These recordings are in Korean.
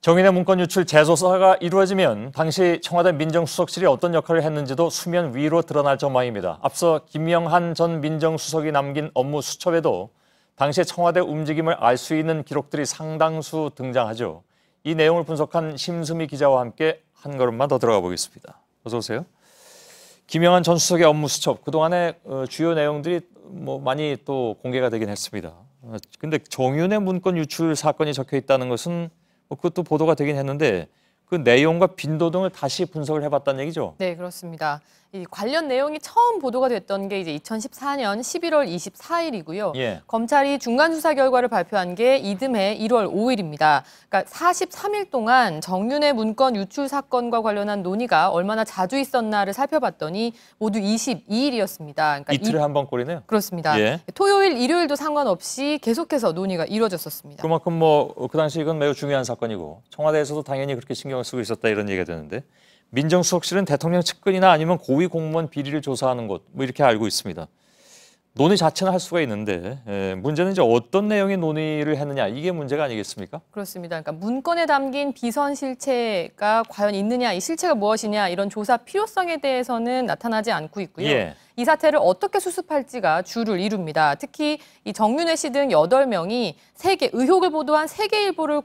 정윤회 문건 유출 재조사가 이루어지면 당시 청와대 민정수석실이 어떤 역할을 했는지도 수면 위로 드러날 전망입니다. 앞서 김영한 전 민정수석이 남긴 업무 수첩에도 당시의 청와대 움직임을 알 수 있는 기록들이 상당수 등장하죠. 이 내용을 분석한 심수미 기자와 함께 한 걸음만 더 들어가 보겠습니다. 어서 오세요. 김영한 전 수석의 업무 수첩, 그동안의 주요 내용들이 많이 또 공개가 되긴 했습니다. 근데 정윤회 문건 유출 사건이 적혀 있다는 것은 그것도 보도가 되긴 했는데 그 내용과 빈도 등을 다시 분석을 해봤다는 얘기죠? 네, 그렇습니다. 이 관련 내용이 처음 보도가 됐던 게 이제 2014년 11월 24일이고요. 예. 검찰이 중간 수사 결과를 발표한 게 이듬해 1월 5일입니다. 그러니까 43일 동안 정윤회 문건 유출 사건과 관련한 논의가 얼마나 자주 있었나를 살펴봤더니 모두 22일이었습니다. 그러니까 이틀에 한 번 꼴이네요. 그렇습니다. 예. 토요일, 일요일도 상관없이 계속해서 논의가 이루어졌었습니다. 그만큼 그 당시 이건 매우 중요한 사건이고 청와대에서도 당연히 그렇게 신경을 쓰고 있었다 이런 얘기가 되는데 민정수석실은 대통령 측근이나 아니면 고위 공무원 비리를 조사하는 곳 이렇게 알고 있습니다. 논의 자체는 할 수가 있는데 문제는 이제 어떤 내용의 논의를 했느냐 이게 문제가 아니겠습니까? 그렇습니다. 그러니까 문건에 담긴 비선 실체가 과연 있느냐, 이 실체가 무엇이냐 이런 조사 필요성에 대해서는 나타나지 않고 있고요. 예. 이 사태를 어떻게 수습할지가 주를 이룹니다. 특히 이 정윤회 씨 등 8명이 의혹을 보도한 세계일보를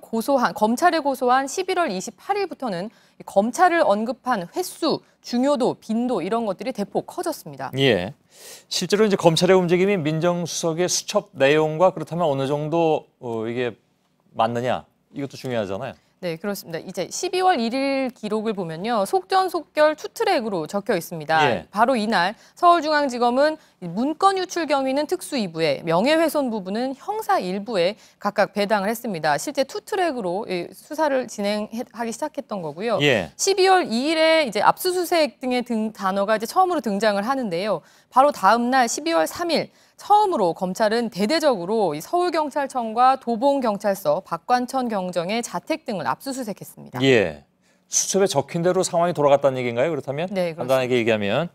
검찰에 고소한 11월 28일부터는 검찰을 언급한 횟수, 중요도, 빈도 이런 것들이 대폭 커졌습니다. 예. 실제로 이제 검찰의 움직임이 민정수석의 수첩 내용과 그렇다면 어느 정도 이게 맞느냐 이것도 중요하잖아요. 네, 그렇습니다. 이제 12월 1일 기록을 보면요. 속전속결 투트랙으로 적혀 있습니다. 예. 바로 이날 서울중앙지검은 문건 유출 경위는 특수 2부에 명예훼손 부분은 형사 1부에 각각 배당을 했습니다. 실제 투트랙으로 수사를 진행하기 시작했던 거고요. 예. 12월 2일에 이제 압수수색 등의 단어가 이제 처음으로 등장을 하는데요. 바로 다음 날 12월 3일 처음으로 검찰은 대대적으로 서울경찰청과 도봉경찰서, 박관천 경정의 자택 등을 압수수색했습니다. 예. 수첩에 적힌 대로 상황이 돌아갔다는 얘기인가요? 그렇다면? 네, 그렇습니다. 간단하게 얘기하면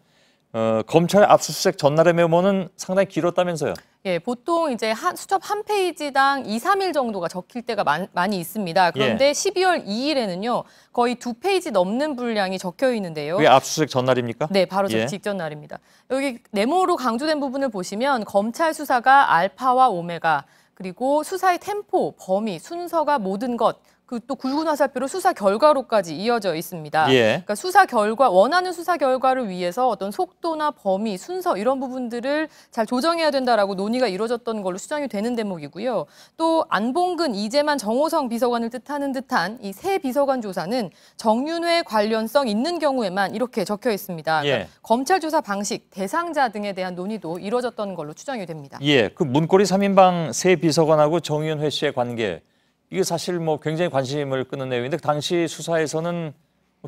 검찰 압수수색 전날의 메모는 상당히 길었다면서요? 예, 보통 이제 수첩 한 페이지당 2, 3일 정도가 적힐 때가 많이 있습니다. 그런데 12월 2일에는요. 거의 2페이지 넘는 분량이 적혀 있는데요. 그게 압수수색 전날입니까? 네, 바로 예. 직전 날입니다. 여기 네모로 강조된 부분을 보시면 검찰 수사가 알파와 오메가, 그리고 수사의 템포, 범위, 순서가 모든 것, 또 굵은 화살표로 수사 결과로까지 이어져 있습니다. 예. 그러니까 원하는 수사 결과를 위해서 어떤 속도나 범위, 순서 이런 부분들을 잘 조정해야 된다라고 논의가 이루어졌던 걸로 추정이 되는 대목이고요. 또 안봉근, 이재만, 정호성 비서관을 뜻하는 듯한 이 세 비서관 조사는 정윤회 관련성 있는 경우에만 이렇게 적혀 있습니다. 그러니까 예. 검찰 조사 방식, 대상자 등에 대한 논의도 이루어졌던 걸로 추정이 됩니다. 예. 그 문고리 3인방 세 비서관하고 정윤회 씨의 관계 이게 사실 굉장히 관심을 끄는 내용인데 당시 수사에서는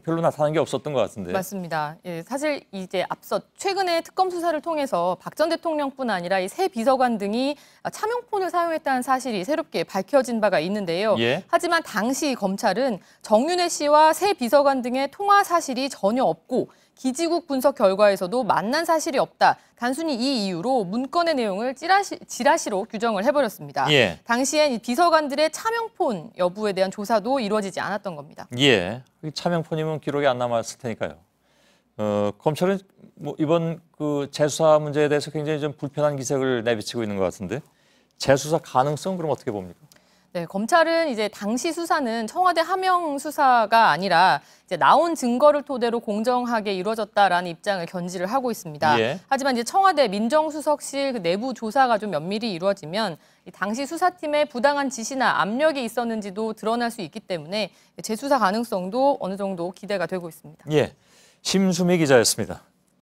별로 나타난 게 없었던 것 같은데. 맞습니다. 예, 사실 이제 앞서 최근에 특검 수사를 통해서 박 전 대통령뿐 아니라 이 새 비서관 등이 차명폰을 사용했다는 사실이 새롭게 밝혀진 바가 있는데요. 예. 하지만 당시 검찰은 정윤회 씨와 새 비서관 등의 통화 사실이 전혀 없고 기지국 분석 결과에서도 만난 사실이 없다. 단순히 이 이유로 문건의 내용을 지라시로 규정을 해버렸습니다. 예. 당시엔 이 비서관들의 차명폰 여부에 대한 조사도 이루어지지 않았던 겁니다. 예. 차명폰이면 기록이 안 남았을 테니까요. 검찰은 이번 그 재수사 문제에 대해서 굉장히 좀 불편한 기색을 내비치고 있는 것 같은데 재수사 가능성 그럼 어떻게 봅니까? 네, 검찰은 이제 당시 수사는 청와대 하명 수사가 아니라 이제 나온 증거를 토대로 공정하게 이루어졌다라는 입장을 견지를 하고 있습니다. 예. 하지만 이제 청와대 민정수석실 그 내부 조사가 좀 면밀히 이루어지면 이 당시 수사팀의 부당한 지시나 압력이 있었는지도 드러날 수 있기 때문에 재수사 가능성도 어느 정도 기대가 되고 있습니다. 예. 심수미 기자였습니다.